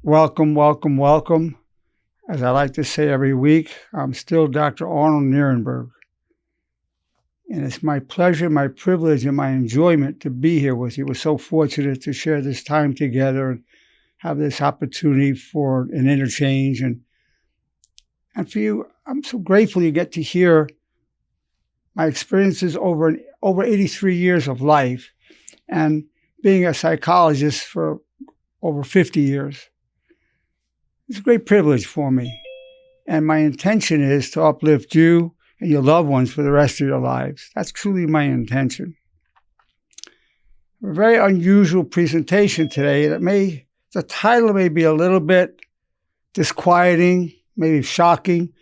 Welcome, welcome, welcome. As I like to say every week, I'm still Dr. Arnold Nerenberg. And it's my pleasure, my privilege, and my enjoyment to be here with you. We're so fortunate to share this time together and have this opportunity for an interchange. And for you, I'm so grateful you get to hear my experiences over 83 years of life and being a psychologist for over 50 years. It's a great privilege for me. And my intention is to uplift you and your loved ones for the rest of your lives. That's truly my intention. A very unusual presentation today. The title may be a little bit disquieting, maybe shocking,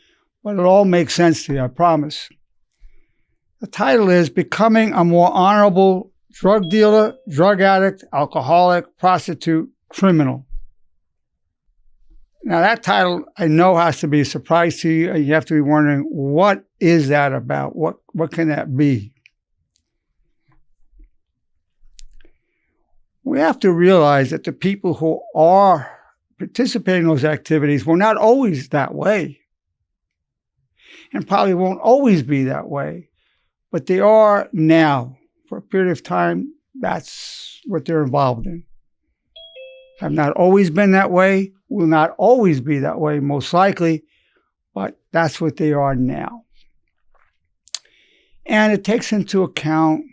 but it all makes sense to you, I promise. The title is Becoming a More Honorable Drug Dealer, Drug Addict, Alcoholic, Prostitute, Criminal. Now that title I know has to be a surprise to you, and you have to be wondering, what is that about? What can that be? We have to realize that the people who are participating in those activities were not always that way, and probably won't always be that way, but they are now. For a period of time, that's what they're involved in. Have not always been that way, will not always be that way, most likely, but that's what they are now. And it takes into account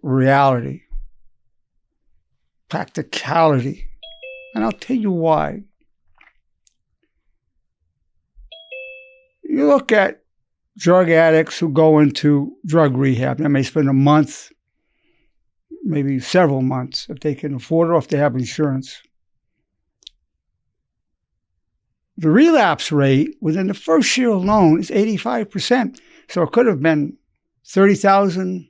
reality, practicality, and I'll tell you why. You look at drug addicts who go into drug rehab. They may spend a month, maybe several months, if they can afford it or if they have insurance. The relapse rate within the first year alone is 85%. So it could have been $30,000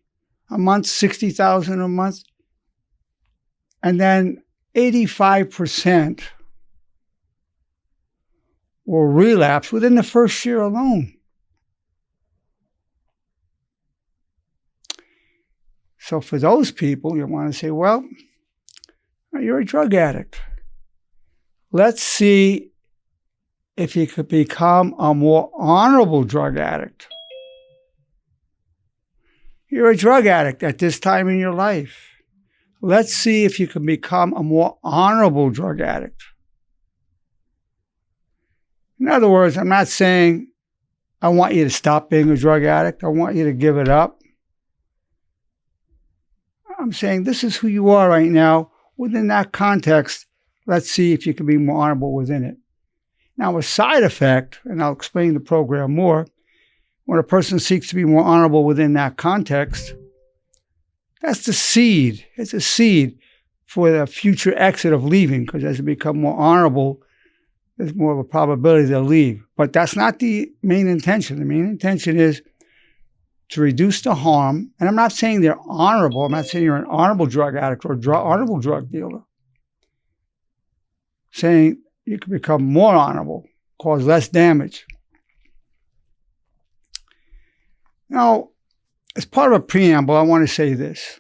a month, $60,000 a month. And then 85% will relapse within the first year alone. So for those people, you want to say, well, you're a drug addict. Let's see if you could become a more honorable drug addict. You're a drug addict at this time in your life. Let's see if you can become a more honorable drug addict. In other words, I'm not saying I want you to stop being a drug addict. I want you to give it up. I'm saying this is who you are right now. Within that context, let's see if you can be more honorable within it. Now, a side effect, and I'll explain the program more, when a person seeks to be more honorable within that context, that's the seed. It's a seed for the future exit of leaving, because as you become more honorable, there's more of a probability they'll leave. But that's not the main intention. The main intention is to reduce the harm. And I'm not saying they're honorable. I'm not saying you're an honorable drug addict or honorable drug dealer. Saying you can become more honorable, cause less damage. Now, as part of a preamble, I want to say this.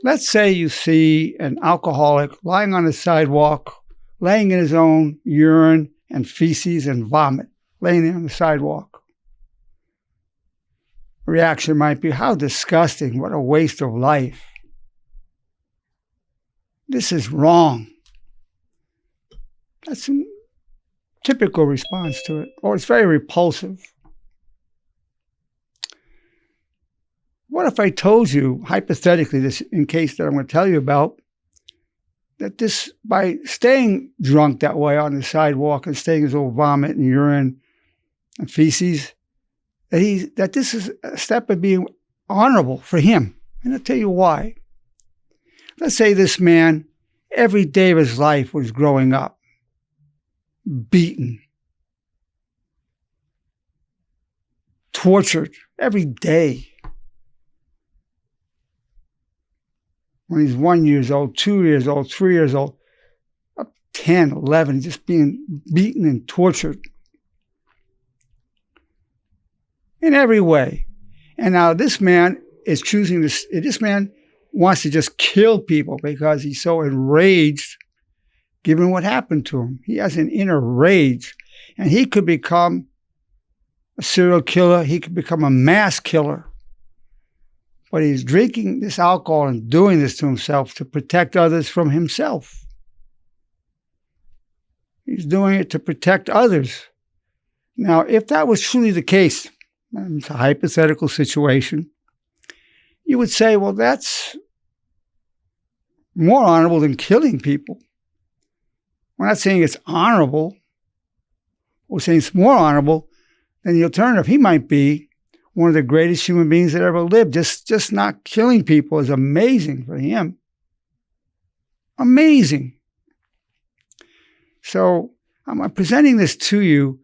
Let's say you see an alcoholic lying on the sidewalk, laying in his own urine and feces and vomit, laying there on the sidewalk. Reaction might be, how disgusting, what a waste of life. This is wrong. That's a typical response to it, or it's very repulsive. What if I told you, hypothetically, this in case that I'm going to tell you about, that this, by staying drunk that way on the sidewalk and staying his old vomit and urine and feces, that this is a step of being honorable for him. And I'll tell you why. Let's say this man, every day of his life was growing up, beaten, tortured every day. When he's 1 year old, 2 years old, 3 years old, up 10, 11, just being beaten and tortured in every way. And now this man is choosing this man wants to just kill people because he's so enraged given what happened to him. He has an inner rage, and he could become a serial killer. He could become a mass killer. But he's drinking this alcohol and doing this to himself to protect others from himself. He's doing it to protect others. Now, if that was truly the case, it's a hypothetical situation, you would say, well, that's more honorable than killing people. We're not saying it's honorable. We're saying it's more honorable than the alternative. He might be one of the greatest human beings that ever lived. Just not killing people is amazing for him. Amazing. So I'm presenting this to you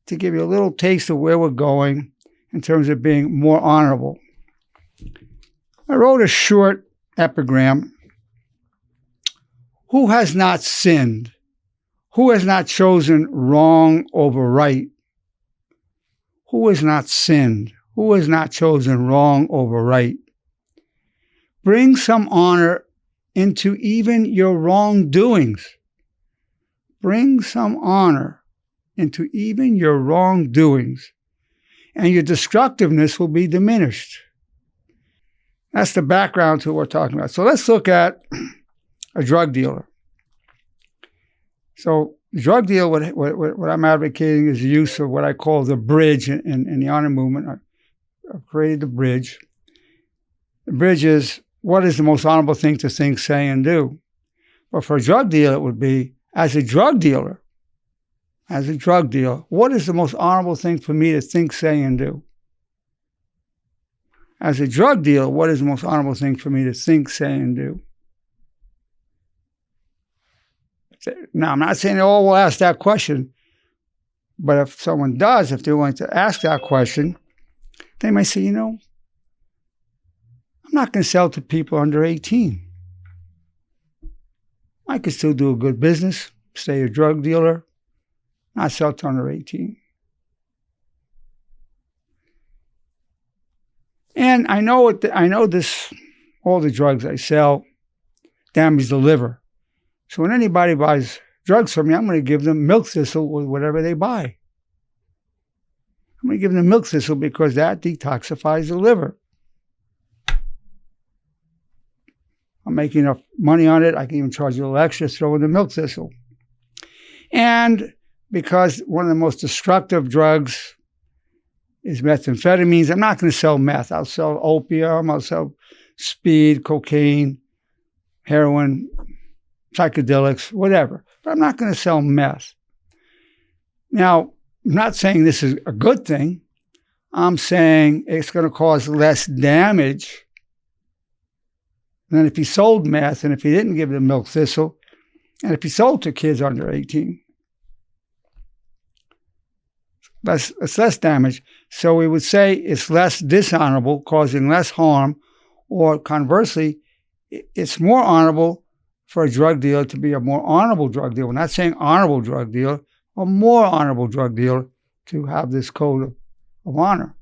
to give you a little taste of where we're going in terms of being more honorable. I wrote a short epigram. Who has not sinned? Who has not chosen wrong over right? Who has not sinned? Who has not chosen wrong over right? Bring some honor into even your wrongdoings. Bring some honor into even your wrongdoings, and your destructiveness will be diminished. That's the background to what we're talking about. So let's look at a drug dealer. So drug deal, what I'm advocating is the use of what I call the bridge in the honor movement. I've created the bridge. The bridge is, what is the most honorable thing to think, say, and do? But for a drug dealer, it would be, as a drug dealer, what is the most honorable thing for me to think, say, and do? As a drug dealer, what is the most honorable thing for me to think, say, and do? Now, I'm not saying they all will ask that question, but if someone does, if they're willing to ask that question, they might say, I'm not going to sell to people under 18. I could still do a good business, stay a drug dealer, not sell to under 18. And I know this, all the drugs I sell damage the liver. So when anybody buys drugs from me, I'm going to give them milk thistle with whatever they buy. I'm going to give them milk thistle because that detoxifies the liver. I'm making enough money on it, I can even charge a little extra, throw in the milk thistle. And because one of the most destructive drugs is methamphetamines, I'm not going to sell meth. I'll sell opium, I'll sell speed, cocaine, heroin, psychedelics, whatever. But I'm not going to sell meth. Now, I'm not saying this is a good thing. I'm saying it's going to cause less damage than if he sold meth and if he didn't give them milk thistle and if he sold to kids under 18. It's less damage. So we would say it's less dishonorable, causing less harm, or conversely, it's more honorable for a drug dealer to be a more honorable drug dealer. We're not saying honorable drug dealer, a more honorable drug dealer to have this code of honor.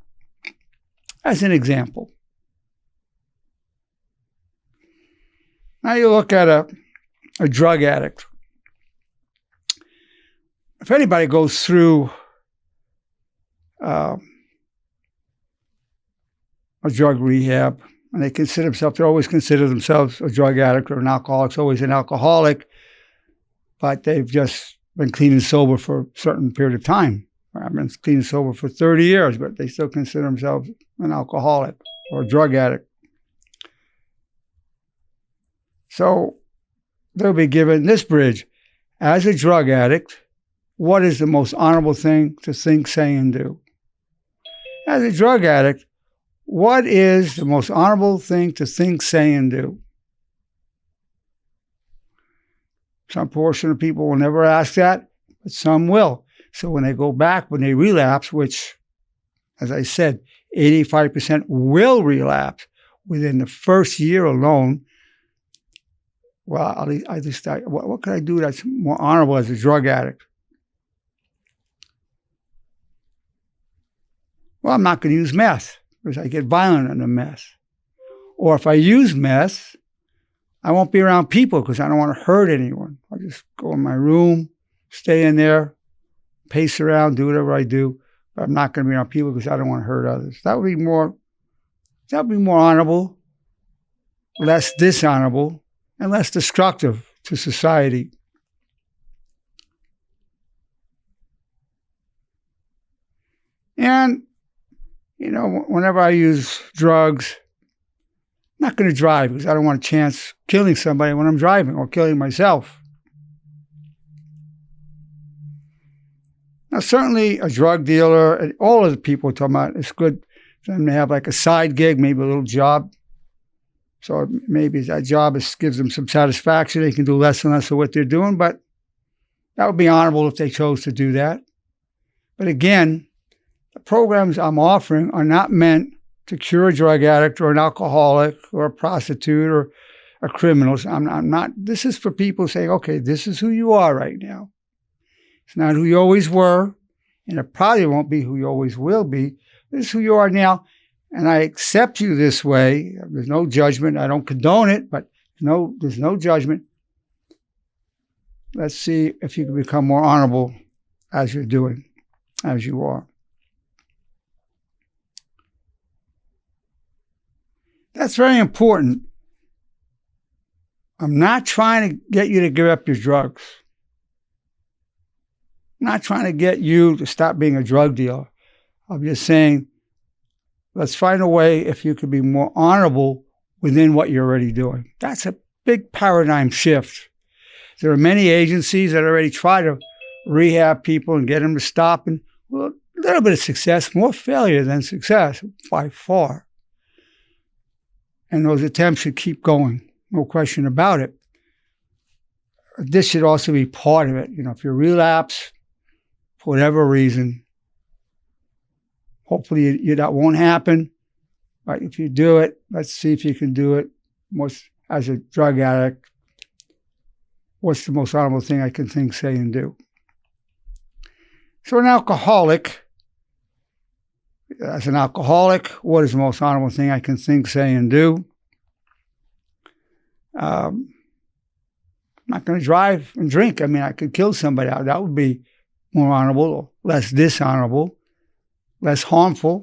As an example. Now you look at a drug addict. If anybody goes through a drug rehab, and they always consider themselves a drug addict or an alcoholic, always an alcoholic, but they've just been clean and sober for a certain period of time. I've been clean and sober for 30 years, but they still consider themselves an alcoholic or a drug addict. So they'll be given this bridge. As a drug addict, what is the most honorable thing to think, say, and do? As a drug addict, what is the most honorable thing to think, say, and do? Some portion of people will never ask that, but some will. So when they go back, when they relapse, which, as I said, 85% will relapse within the first year alone, well, I just thought, what can I do that's more honorable as a drug addict? Well, I'm not going to use meth because I get violent under meth. Or if I use meth, I won't be around people because I don't want to hurt anyone. I'll just go in my room, stay in there, pace around, do whatever I do. But I'm not going to be around people because I don't want to hurt others. That would be more honorable, less dishonorable, and less destructive to society. And, whenever I use drugs, I'm not going to drive because I don't want a chance killing somebody when I'm driving or killing myself. Now, certainly a drug dealer, and all of the people we're talking about, it's good for them to have like a side gig, maybe a little job. So maybe that job gives them some satisfaction. They can do less and less of what they're doing, but that would be honorable if they chose to do that. But again, the programs I'm offering are not meant to cure a drug addict or an alcoholic or a prostitute or a criminal. I'm not. This is for people saying, okay, this is who you are right now. It's not who you always were, and it probably won't be who you always will be. This is who you are now, and I accept you this way. There's no judgment. I don't condone it, but there's no judgment. Let's see if you can become more honorable as you're doing, as you are. That's very important. I'm not trying to get you to give up your drugs. I'm not trying to get you to stop being a drug dealer. I'm just saying, let's find a way if you could be more honorable within what you're already doing. That's a big paradigm shift. There are many agencies that already try to rehab people and get them to stop. And well, a little bit of success, more failure than success by far. And those attempts should keep going, no question about it. This should also be part of it. If you relapse, for whatever reason, hopefully that won't happen. But if you do it, let's see if you can do it. As a drug addict, what's the most honorable thing I can think, say, and do? So an alcoholic, as an alcoholic, what is the most honorable thing I can think, say, and do? I'm not going to drive and drink. I could kill somebody. That would be more honorable, less dishonorable, less harmful.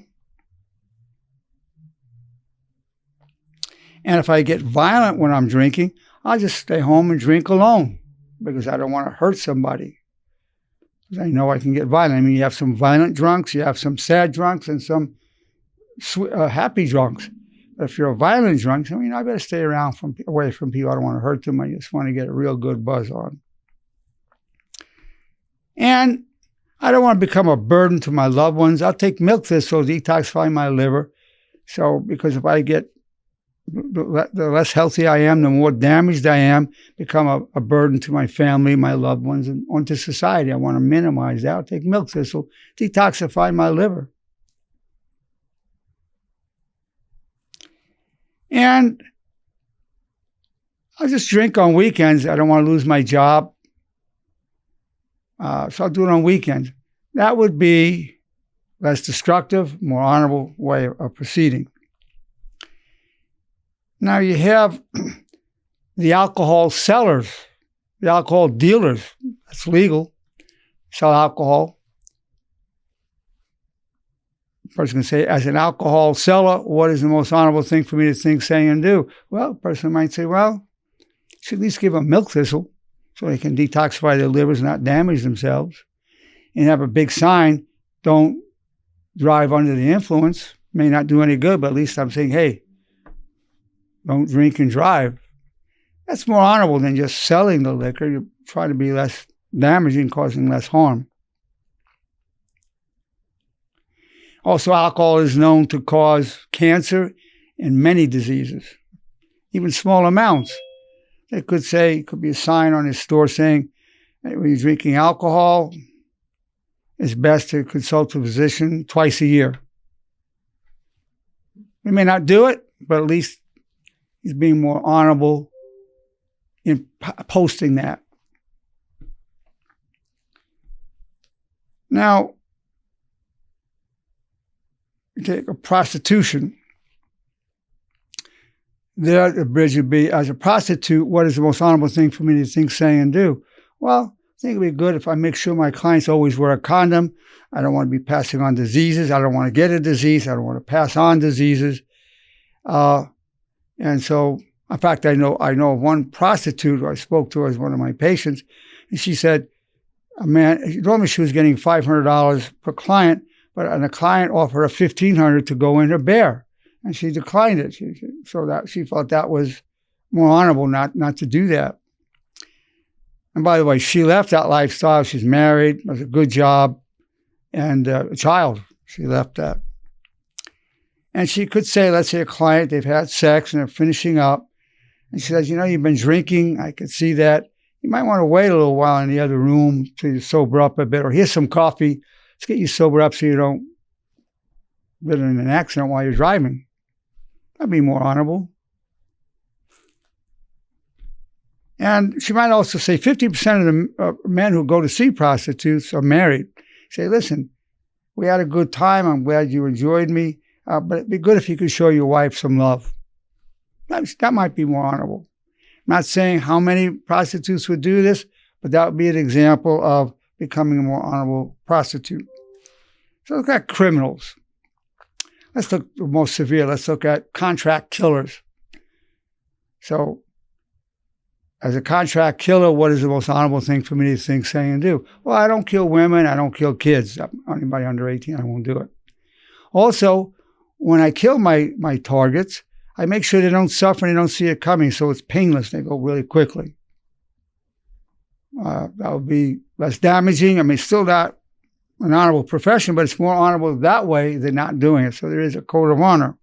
And if I get violent when I'm drinking, I'll just stay home and drink alone because I don't want to hurt somebody. I know I can get violent. You have some violent drunks, you have some sad drunks, and some happy drunks. But if you're a violent drunk, I better stay away from people. I don't want to hurt them. I just want to get a real good buzz on. And I don't want to become a burden to my loved ones. I'll take milk thistles, detoxify my liver. So, because if I get, the less healthy I am, the more damaged I am, become a burden to my family, my loved ones, and onto society. I want to minimize that. I'll take milk thistle, detoxify my liver. And I'll just drink on weekends. I don't want to lose my job. So I'll do it on weekends. That would be less destructive, more honorable way of proceeding. Now you have the alcohol sellers, the alcohol dealers. That's legal. Sell alcohol. The person can say, as an alcohol seller, what is the most honorable thing for me to think, say, and do? Well, the person might say, well, you should at least give them milk thistle so they can detoxify their livers and not damage themselves. And have a big sign, don't drive under the influence. May not do any good, but at least I'm saying, hey, don't drink and drive. That's more honorable than just selling the liquor. You try to be less damaging, causing less harm. Also, alcohol is known to cause cancer and many diseases, even small amounts. They could say, it could be a sign on his store saying, hey, when you're drinking alcohol, it's best to consult a physician twice a year. We may not do it, but at least he's being more honorable in posting that. Now, take a prostitution. there the bridge would be, as a prostitute, what is the most honorable thing for me to think, say, and do? Well, I think it would be good if I make sure my clients always wear a condom. I don't want to be passing on diseases. I don't want to get a disease. I don't want to pass on diseases. And so, in fact, I know of one prostitute who I spoke to as one of my patients, and she said, she told me she was getting $500 per client, and a client offered her $1,500 to go in her bear, and she declined it. She felt that was more honorable not to do that. And by the way, she left that lifestyle. She's married, has a good job, and a child. She left that. And she could say, let's say a client, they've had sex and they're finishing up. And she says, you've been drinking. I could see that. You might want to wait a little while in the other room till you sober up a bit. Or here's some coffee. Let's get you sober up so you don't get in an accident while you're driving. That'd be more honorable. And she might also say 50% of the men who go to see prostitutes are married. Say, listen, we had a good time. I'm glad you enjoyed me. But it'd be good if you could show your wife some love. That might be more honorable. I'm not saying how many prostitutes would do this, but that would be an example of becoming a more honorable prostitute. So look at criminals. Let's look the most severe. Let's look at contract killers. So as a contract killer, what is the most honorable thing for me to think, say, and do? Well, I don't kill women. I don't kill kids. Anybody under 18, I won't do it. Also, when I kill my targets, I make sure they don't suffer and they don't see it coming, so it's painless. They go really quickly. That would be less damaging. I mean, still not an honorable profession, but it's more honorable that way than not doing it. So there is a code of honor.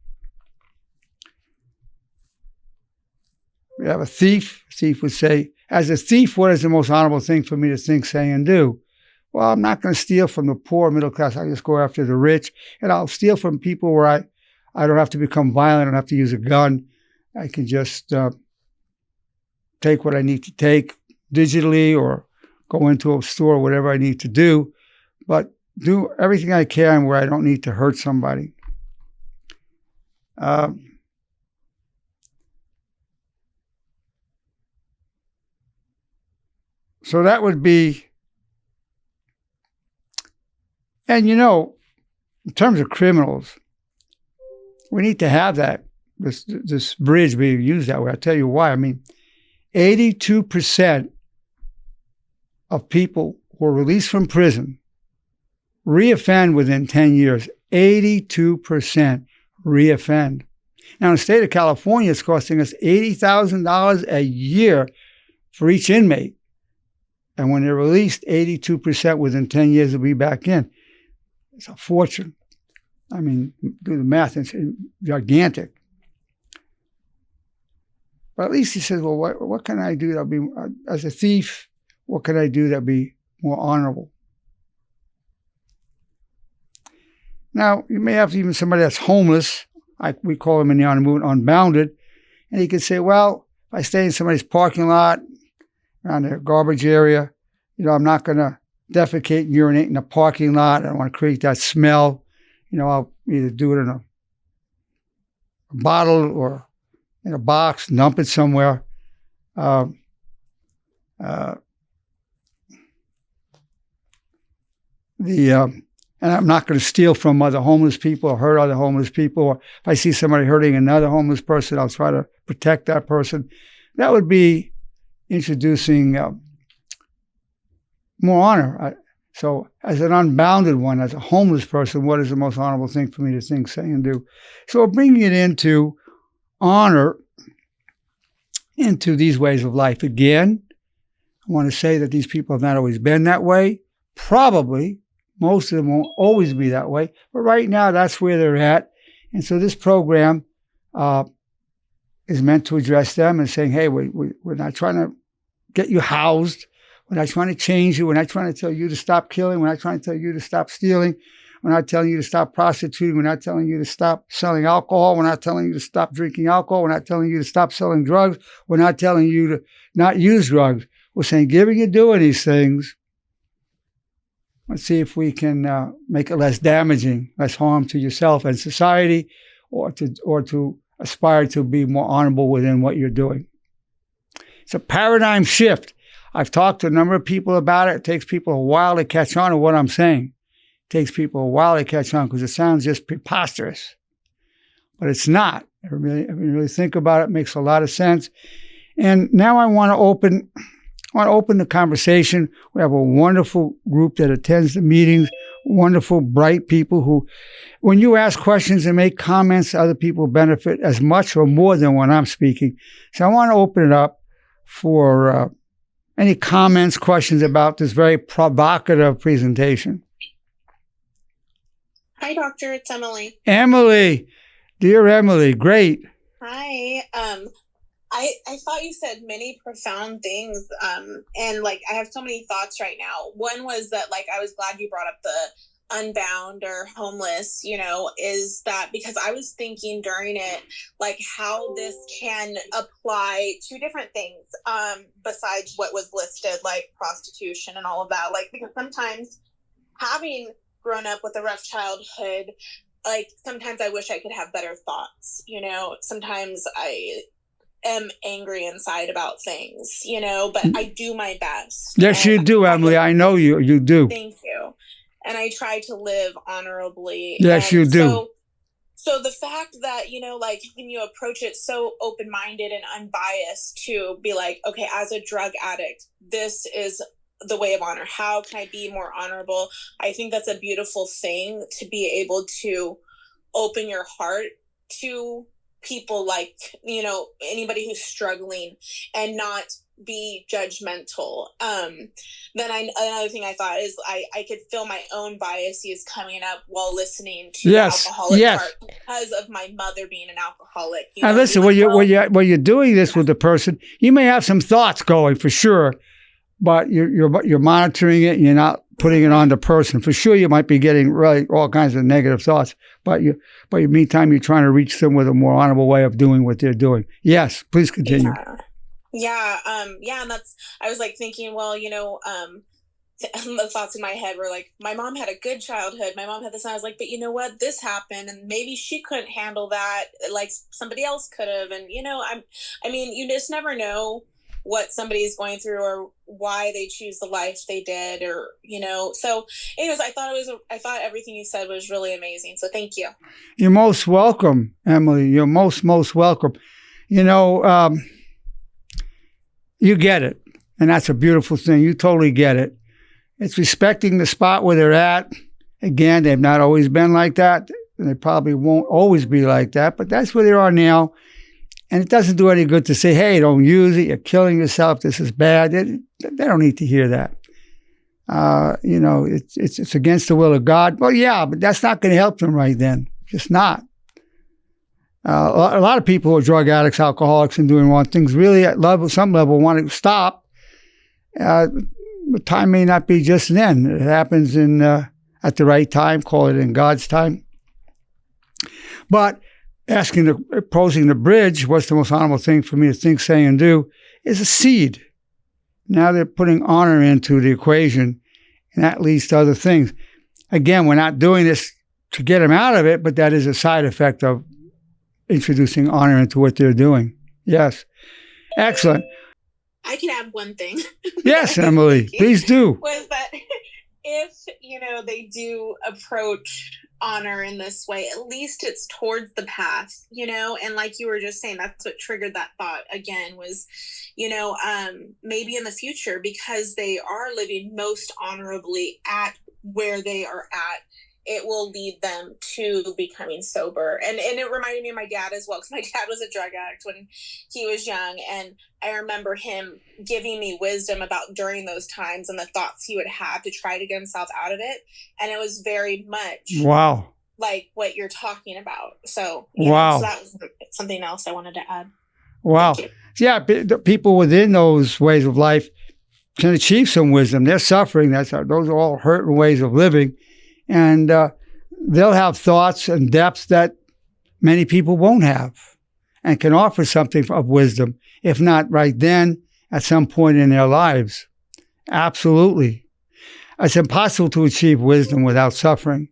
We have a thief. A thief would say, as a thief, what is the most honorable thing for me to think, say, and do? Well, I'm not going to steal from the poor, middle class. I just go after the rich. And I'll steal from people where I don't have to become violent. I don't have to use a gun. I can just take what I need to take digitally or go into a store, whatever I need to do. But do everything I can where I don't need to hurt somebody. So that would be, and in terms of criminals, we need to have this bridge be used that way. I'll tell you why. I mean, 82% of people who are released from prison reoffend within 10 years. 82% reoffend. Now, in the state of California, it's costing us $80,000 a year for each inmate. And when they're released, 82% within 10 years will be back in. It's a fortune. I mean, do the math, it's gigantic. But at least he says, well, what can I do that'll be, as a thief, what can I do that'll be more honorable? Now, you may have even somebody that's homeless, like we call them in the honor movement, unbounded, and he could say, well, if I stay in somebody's parking lot, around their garbage area, I'm not going to defecate and urinate in the parking lot. I don't want to create that smell. I'll either do it in a bottle or in a box, dump it somewhere. And I'm not going to steal from other homeless people or hurt other homeless people. Or if I see somebody hurting another homeless person, I'll try to protect that person. That would be introducing more honor. So as an unbounded one, as a homeless person, what is the most honorable thing for me to think, say, and do? So we're bringing it into honor into these ways of life. Again, I want to say that these people have not always been that way. Probably, most of them won't always be that way. But right now, that's where they're at. And so this program is meant to address them and saying, hey, we're not trying to get you housed. We're not trying to change you. We're not trying to tell you to stop killing. We're not trying to tell you to stop stealing. We're not telling you to stop prostituting. We're not telling you to stop selling alcohol. We're not telling you to stop drinking alcohol. We're not telling you to stop selling drugs. We're not telling you to not use drugs. We're saying, given you're doing these things, let's see if we can make it less damaging, less harm to yourself and society, or to aspire to be more honorable within what you're doing. It's a paradigm shift. I've talked to a number of people about it. It takes people a while to catch on to what I'm saying. It takes people a while to catch on because it sounds just preposterous. But it's not. If you really think about it, it makes a lot of sense. And now I want to open the conversation. We have a wonderful group that attends the meetings, wonderful, bright people who, when you ask questions and make comments, other people benefit as much or more than when I'm speaking. So I want to open it up for any comments, questions about this very provocative presentation. Hi, Doctor. It's Emily. Emily. Dear Emily. Great. Hi. I thought you said many profound things. And like, I have so many thoughts right now. One was that, like, I was glad you brought up the unbound or homeless, is that because I was thinking during it, like how this can apply to different things, besides what was listed, like prostitution and all of that. Like, because sometimes having grown up with a rough childhood, like sometimes I wish I could have better thoughts, sometimes I am angry inside about things, but I do my best. Yes, you do, Emily. I know you do. Thank you. And I try to live honorably. Yes, you do. So the fact that, like when you approach it so open-minded and unbiased to be like, okay, as a drug addict, this is the way of honor. How can I be more honorable? I think that's a beautiful thing, to be able to open your heart to people, like, anybody who's struggling, and not be judgmental. Then another thing I thought is I could feel my own biases coming up while listening to the alcoholic part, because of my mother being an alcoholic. Now listen, when you're doing this with the person, you may have some thoughts going for sure, but you're monitoring it and you're not putting it on the person. For sure, you might be getting really all kinds of negative thoughts, but in the meantime, you're trying to reach them with a more honorable way of doing what they're doing. Yes, please continue. Yeah. And I was like thinking, well, the thoughts in my head were like, my mom had a good childhood. My mom had this, and I was like, but you know what? This happened, and maybe she couldn't handle that like somebody else could have. And, you just never know what somebody's going through or why they choose the life they did, or, so anyways, I thought everything you said was really amazing. So thank you. You're most welcome, Emily. You're most welcome. You get it. And that's a beautiful thing. You totally get it. It's respecting the spot where they're at. Again, they've not always been like that. And they probably won't always be like that, but that's where they are now. And it doesn't do any good to say, hey, don't use it. You're killing yourself. This is bad. They don't need to hear that. It's against the will of God. Well, yeah, but that's not going to help them right then. Just not. A lot of people who are drug addicts, alcoholics, and doing wrong things really at some level want to stop. The time may not be just then. It happens at the right time, call it in God's time. But posing the bridge, what's the most honorable thing for me to think, say, and do, is a seed. Now they're putting honor into the equation, and that leads to other things. Again, we're not doing this to get them out of it, but that is a side effect of introducing honor into what they're doing. Yes. Excellent. I can add one thing. Yes, Emily, please do. Was that if, they do approach honor in this way, at least it's towards the path, and like you were just saying, that's what triggered that thought again was, maybe in the future, because they are living most honorably at where they are at, it will lead them to becoming sober. And it reminded me of my dad as well, because my dad was a drug addict when he was young. And I remember him giving me wisdom about during those times and the thoughts he would have to try to get himself out of it. And it was very much like what you're talking about. So, so that was something else I wanted to add. Wow. Yeah, the people within those ways of life can achieve some wisdom. They're suffering. Those are all hurting ways of living. And they'll have thoughts and depths that many people won't have, and can offer something of wisdom, if not right then, at some point in their lives. Absolutely. It's impossible to achieve wisdom without suffering.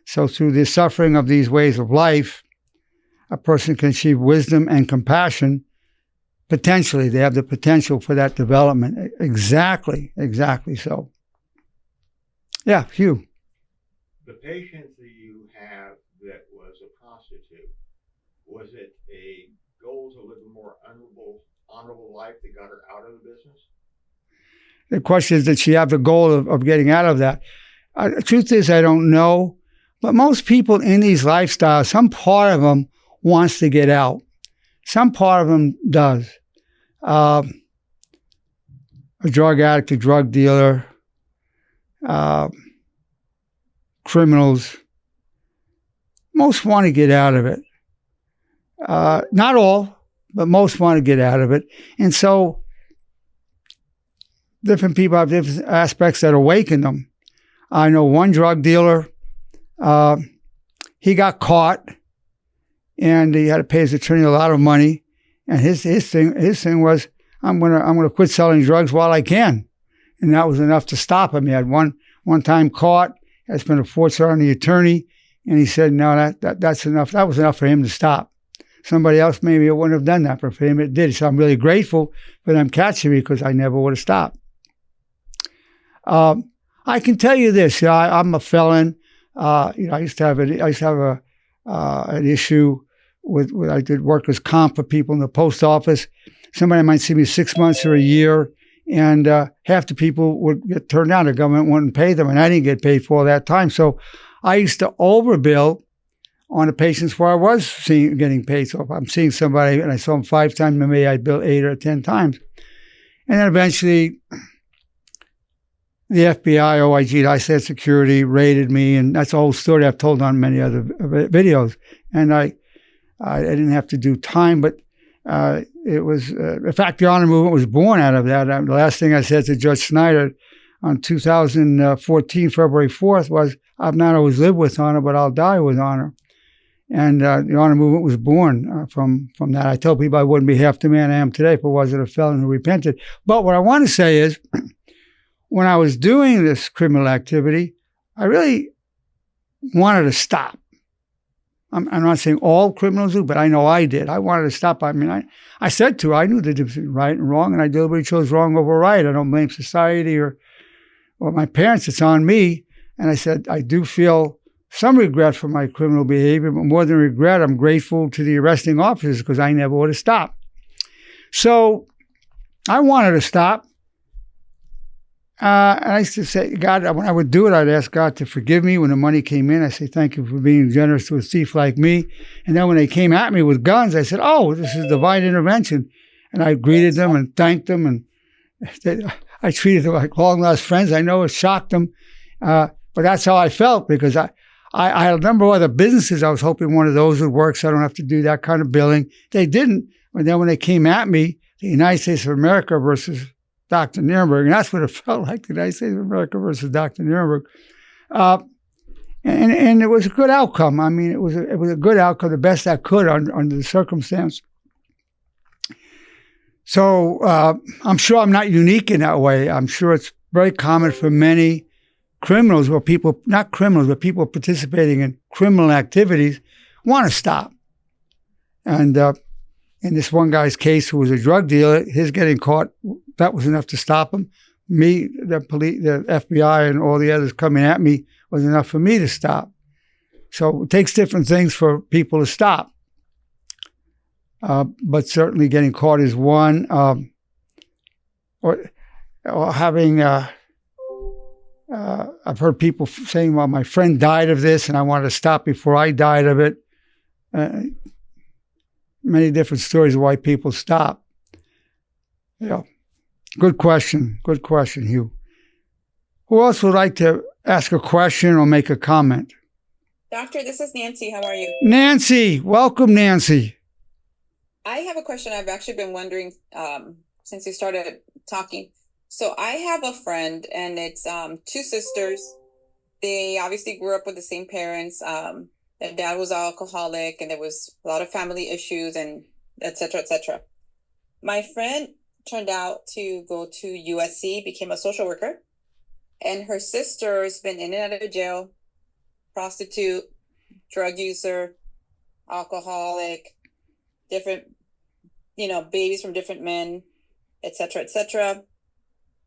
So through the suffering of these ways of life, a person can achieve wisdom and compassion. Potentially, they have the potential for that development. Exactly so. Yeah, Hugh. The patient that you have that was a prostitute, was it a goal to live a more honorable life that got her out of the business? The question is, did she have the goal of getting out of that? The truth is, I don't know. But most people in these lifestyles, some part of them wants to get out. Some part of them does. A drug addict, a drug dealer, criminals, most want to get out of it. Not all, but most want to get out of it. And so different people have different aspects that awaken them. I know one drug dealer, he got caught and he had to pay his attorney a lot of money. And his thing was, I'm gonna quit selling drugs while I can. And that was enough to stop him. He had one time caught, had spent a fortune on the attorney, and he said, no, that's enough. That was enough for him to stop. Somebody else maybe it wouldn't have done that, but for him it did. So I'm really grateful for them catching me because I never would have stopped. I can tell you this, I'm a felon. I used to have an issue with I did workers' comp for people in the post office. Somebody might see me 6 months or a year, and half the people would get turned down. The government wouldn't pay them, and I didn't get paid for all that time. So I used to overbill on the patients where I was getting paid. So if I'm seeing somebody and I saw them 5 times, maybe I'd bill 8 or 10 times. And then eventually the FBI, OIG, I said security, raided me, and that's a whole story I've told on many other videos. And I didn't have to do time, but it was, in fact, the honor movement was born out of that. The last thing I said to Judge Snyder on 2014, February 4th, was, I've not always lived with honor, but I'll die with honor. And the honor movement was born from that. I tell people I wouldn't be half the man I am today if I wasn't a felon who repented. But what I want to say is, when I was doing this criminal activity, I really wanted to stop. I'm not saying all criminals do, but I know I did. I wanted to stop. I mean, I said to her, I knew the difference between right and wrong, and I deliberately chose wrong over right. I don't blame society or my parents. It's on me. And I said, I do feel some regret for my criminal behavior, but more than regret, I'm grateful to the arresting officers because I never would have stopped. So I wanted to stop. And I used to say, God, when I would do it, I'd ask God to forgive me. When the money came in, I say, thank you for being generous to a thief like me. And then when they came at me with guns, I said, oh, this is divine intervention. And I greeted them and thanked them. And I treated them like long-lost friends. I know it shocked them. But that's how I felt because I had a number of other businesses. I was hoping one of those would work so I don't have to do that kind of billing. They didn't. But then when they came at me, the United States of America versus Dr. Nerenberg, and that's what it felt like, the United States of America versus Dr. Nerenberg. And it was a good outcome. I mean, it was a good outcome, the best I could under the circumstance. So I'm sure I'm not unique in that way. I'm sure it's very common for many criminals or people, not criminals, but people participating in criminal activities want to stop. And in this one guy's case who was a drug dealer, his getting caught, that was enough to stop him. Me, the police, the FBI, and all the others coming at me was enough for me to stop. So it takes different things for people to stop. But certainly getting caught is one. Or having, I've heard people saying, well, my friend died of this and I wanted to stop before I died of it. Many different stories of why people stop. Yeah. Good question, Hugh. Who else would like to ask a question or make a comment? Doctor, this is Nancy. How are you? Nancy, welcome, Nancy. I have a question I've actually been wondering since you started talking. So I have a friend, and it's 2 sisters. They obviously grew up with the same parents. Their dad was alcoholic, and there was a lot of family issues, and et cetera, et cetera. My friend turned out to go to USC, became a social worker, and her sister's been in and out of jail, prostitute, drug user, alcoholic, different, babies from different men, etc., etc.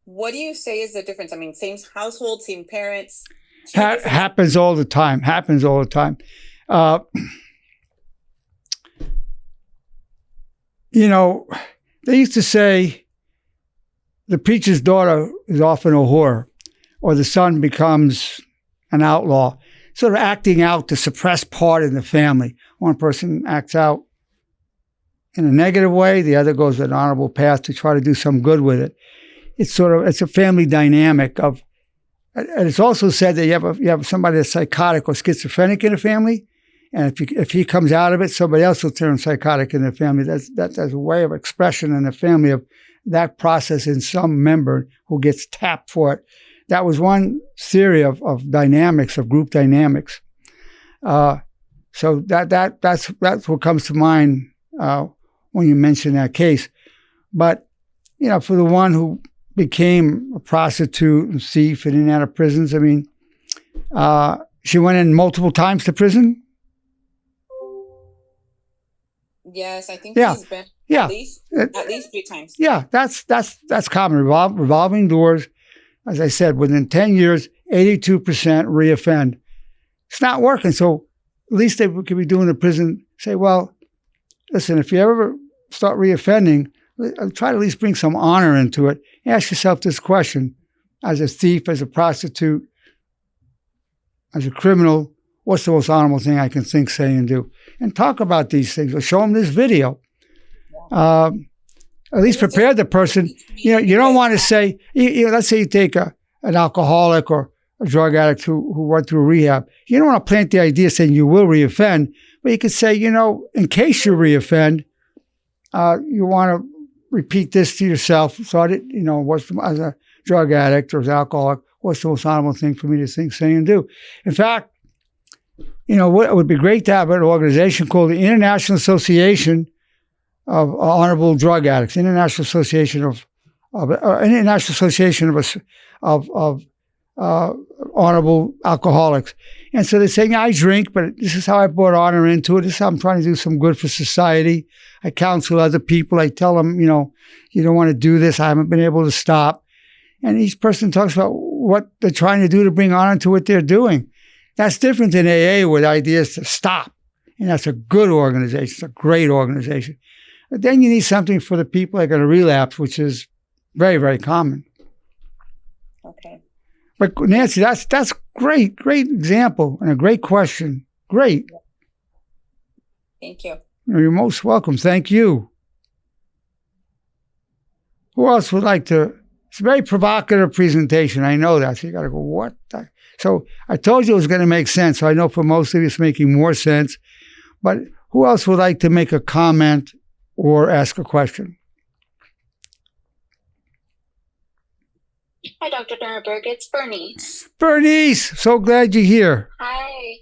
What do you say is the difference? I mean, same household, same parents. Happens all the time. They used to say the preacher's daughter is often a whore, or the son becomes an outlaw, sort of acting out the suppressed part in the family. One person acts out in a negative way, the other goes an honorable path to try to do some good with it. It's a family dynamic of, and it's also said that you have somebody that's psychotic or schizophrenic in a family, and if he comes out of it, somebody else will turn psychotic in the family. That's a way of expression in the family of that process in some member who gets tapped for it. That was one theory of dynamics, of group dynamics. So that's what comes to mind when you mention that case. But for the one who became a prostitute and thief and in and out of prisons, I mean, she went in multiple times to prison. Yes, I think Yeah. she's been Yeah. at least 3 times. Yeah, that's common. Revolving doors. As I said, within 10 years, 82% reoffend. It's not working. So at least they could be doing the prison, say, well, listen, if you ever start reoffending, try to at least bring some honor into it. Ask yourself this question: as a thief, as a prostitute, as a criminal, what's the most honorable thing I can think, say, and do? And talk about these things, or show them this video. At least prepare the person. You don't want to say, let's say you take an alcoholic or a drug addict who went through rehab. You don't want to plant the idea saying you will reoffend, but you could say, in case you reoffend, you want to repeat this to yourself. So as a drug addict or as an alcoholic, what's the most honorable thing for me to think, say, and do? In fact, what it would be great to have an organization called the International Association of Honorable Drug Addicts, International Association of Honorable Alcoholics. And so they're saying, I drink, but this is how I brought honor into it. This is how I'm trying to do some good for society. I counsel other people. I tell them, you don't want to do this. I haven't been able to stop. And each person talks about what they're trying to do to bring honor to what they're doing. That's different than AA, where the idea is to stop. And that's a good organization. It's a great organization. But then you need something for the people that are going to relapse, which is very, very common. Okay. But Nancy, that's great example and a great question. Great. Thank you. You're most welcome. Thank you. Who else would like to? It's a very provocative presentation. I know that. So you got to go, what? So I told you it was going to make sense. So I know for most of you it's making more sense. But who else would like to make a comment or ask a question? Hi, Dr. Nerenberg. It's Bernice. Bernice, so glad you're here. Hi.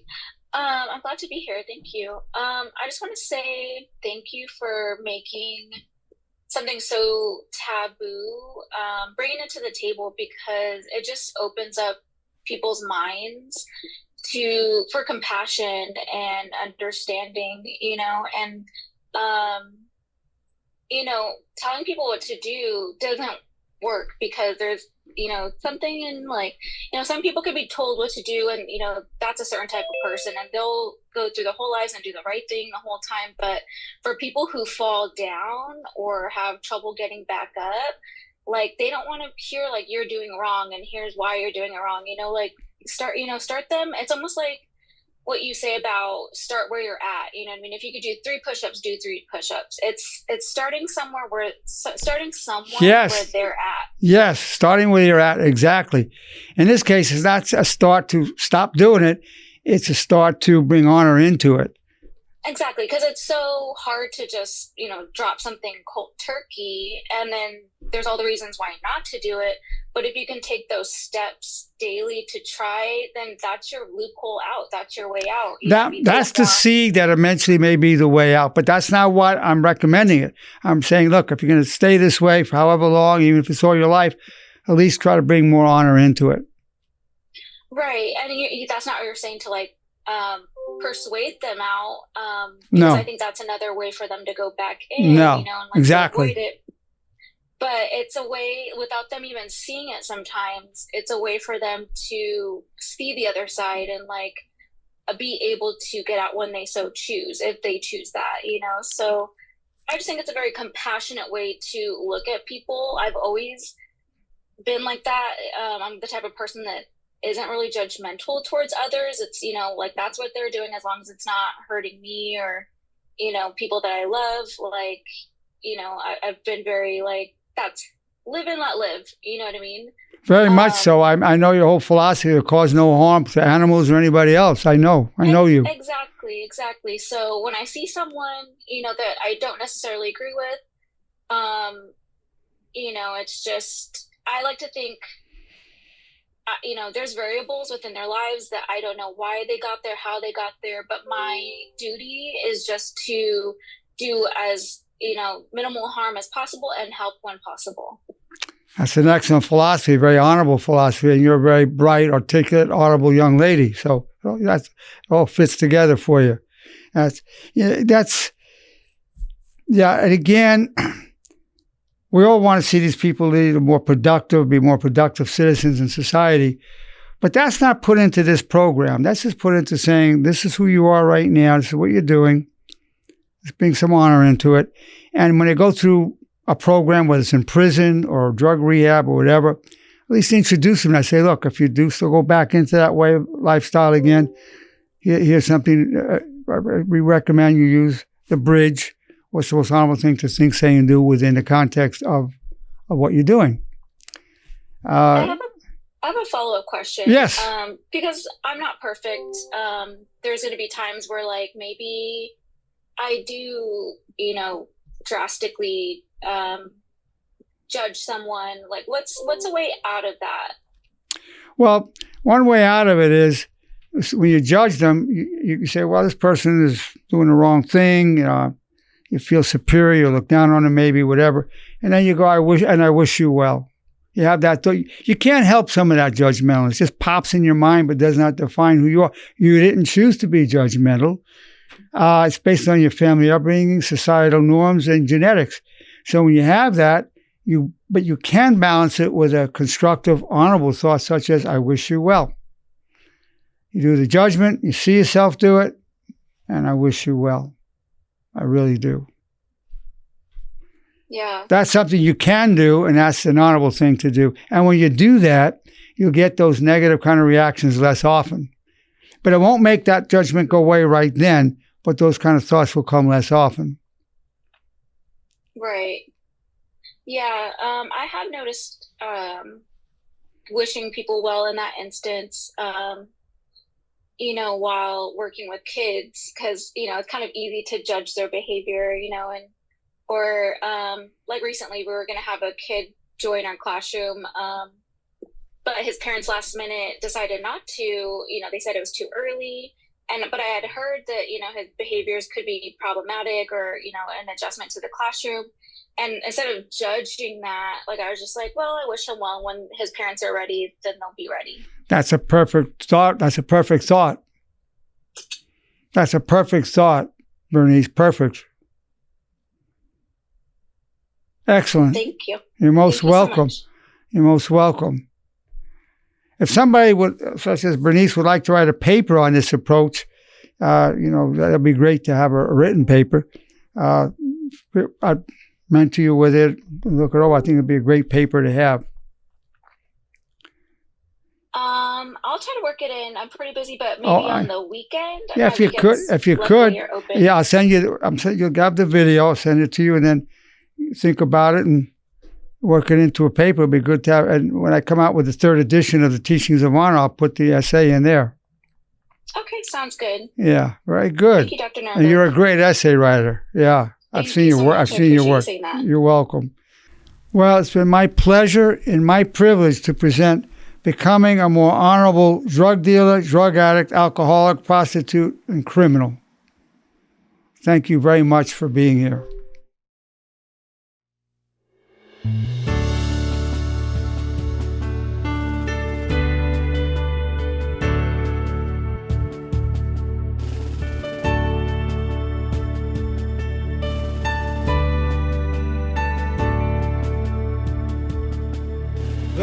I'm glad to be here. Thank you. I just want to say thank you for making something so taboo, bringing it to the table, because it just opens up people's minds for compassion and understanding, and telling people what to do doesn't work, because there's something in, some people could be told what to do, and that's a certain type of person, and they'll go through the whole lives and do the right thing the whole time. But for people who fall down or have trouble getting back up, they don't want to hear you're doing wrong and here's why you're doing it wrong. Start them. It's almost like what you say about start where you're at. If you could do 3 push-ups, do 3 push-ups. It's starting somewhere where Yes. where they're at. Yes, starting where you're at, exactly. In this case, it's not a start to stop doing it. It's a start to bring honor into it. Exactly, because it's so hard to just, drop something cold turkey, and then there's all the reasons why not to do it. But if you can take those steps daily to try, then that's your loophole out. That's your way out. That's the seed that eventually may be the way out. But that's not what I'm recommending it. I'm saying, look, if you're going to stay this way for however long, even if it's all your life, at least try to bring more honor into it. Right. And that's not what you're saying to persuade them out. Because No. I think that's another way for them to go back in, No, and like exactly. avoid it. But it's a way, without them even seeing it sometimes, it's a way for them to see the other side and like be able to get out when they so choose, if they choose that, So I just think it's a very compassionate way to look at people. I've always been like that. I'm the type of person that isn't really judgmental towards others. It's, like that's what they're doing as long as it's not hurting me or, people that I love. Like, I've been very like, that's live and let live. You know what I mean? Very much so. I know your whole philosophy to cause no harm to animals or anybody else. I know you. Exactly. So when I see someone, that I don't necessarily agree with, it's just, I like to think, there's variables within their lives that I don't know why they got there, how they got there, but my duty is just to do as, minimal harm as possible and help when possible. That's an excellent philosophy, very honorable philosophy, and you're a very bright, articulate, honorable young lady. So that all fits together for you. And again, we all want to see these people lead be more productive citizens in society. But that's not put into this program. That's just put into saying, this is who you are right now. This is what you're doing. Let's bring some honor into it. And when they go through a program, whether it's in prison or drug rehab or whatever, at least introduce them. I say, look, if you do still go back into that way of lifestyle again, here's something we recommend you use the bridge. What's the most honorable thing to think, say, and do within the context of what you're doing? I have a follow-up question. Yes. Because I'm not perfect. There's going to be times where, like, maybe I do, drastically judge someone. Like, what's a way out of that? Well, one way out of it is when you judge them, you say, well, this person is doing the wrong thing. You feel superior, you look down on them, maybe, whatever. And then you go, I wish you well. You have that thought. You can't help some of that judgmental. It just pops in your mind, but does not define who you are. You didn't choose to be judgmental. It's based on your family upbringing, societal norms, and genetics. So when you have that, but you can balance it with a constructive, honorable thought, such as, I wish you well. You do the judgment, you see yourself do it, and I wish you well. I really do. Yeah. That's something you can do, and that's an honorable thing to do. And when you do that, you'll get those negative kind of reactions less often. But it won't make that judgment go away right then, but those kind of thoughts will come less often. Right. Yeah. I have noticed wishing people well in that instance, while working with kids, because, it's kind of easy to judge their behavior, or like recently we were going to have a kid join our classroom, but his parents last minute decided not to. They said it was too early. But I had heard that, his behaviors could be problematic or, an adjustment to the classroom. And instead of judging that, like, I was just like, well, I wish him well. When his parents are ready, then they'll be ready. That's a perfect thought. That's a perfect thought. That's a perfect thought, Bernice. Perfect. Excellent. Thank you. You're most welcome. So You're most welcome. If somebody such as Bernice, would like to write a paper on this approach, that'd be great to have a written paper. I'd mentor you with it. Look it over. I think it'd be a great paper to have. I'll try to work it in. I'm pretty busy, but maybe on the weekend. Yeah, if you could, yeah, I'll send you. You'll grab the video. I'll send it to you, and then think about it and work it into a paper. It'd be good to have. And when I come out with the third edition of the Teachings of Honor, I'll put the essay in there. Okay, sounds good. Yeah, very good. Thank you, Dr. Nerenberg. And you're a great essay writer. Yeah, I've seen your work. I've seen your work. You're welcome. Well, it's been my pleasure and my privilege to present Becoming a More Honorable Drug Dealer, Drug Addict, Alcoholic, Prostitute, and Criminal. Thank you very much for being here.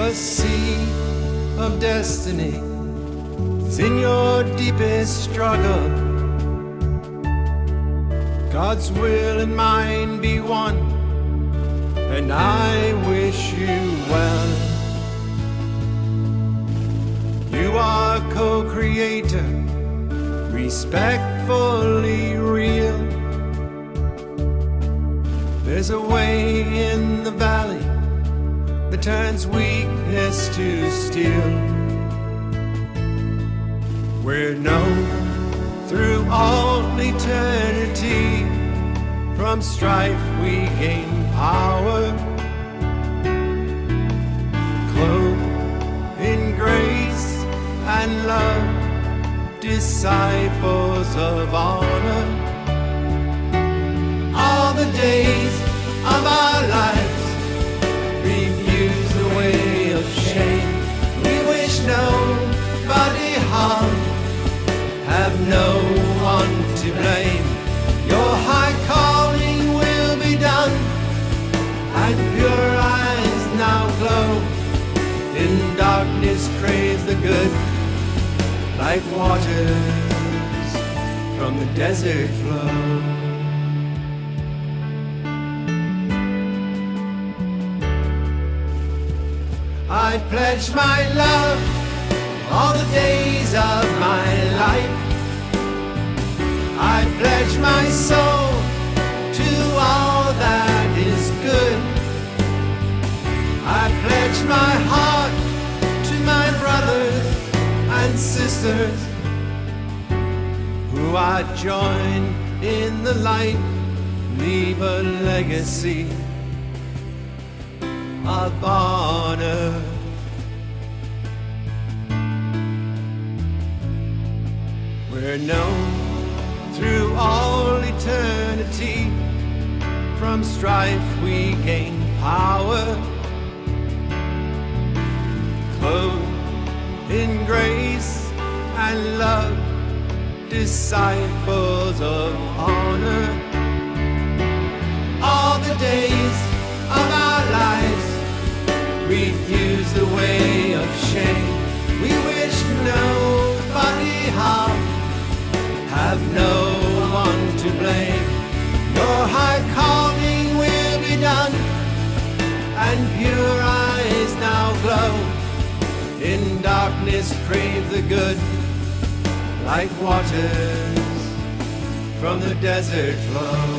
the sea of destiny is in your deepest struggle. God's will and mine be one, and I wish you well. You are co-creator, respectfully real. There's a way in the valley that turns weakness to steel. We're known through all eternity, from strife we gain power, clothed in grace and love, disciples of honor. All the days of our lives refuse the way of shame. We wish nobody harm, have no one to blame. Your high calling will be done, and pure eyes now glow. In darkness crave the good, like waters from the desert flow. I pledge my love all the days of my life. I pledge my soul to all that is good. I pledge my heart to my brothers and sisters who I join in the light, leave a legacy of honor. We're known through all eternity, from strife we gain power, clothed in grace and love, disciples of honor. All the days of our lives refuse the way of shame. We wish nobody harm, have no one to blame. Your high calling will be done, and pure eyes now glow. In darkness crave the good, like waters from the desert flow.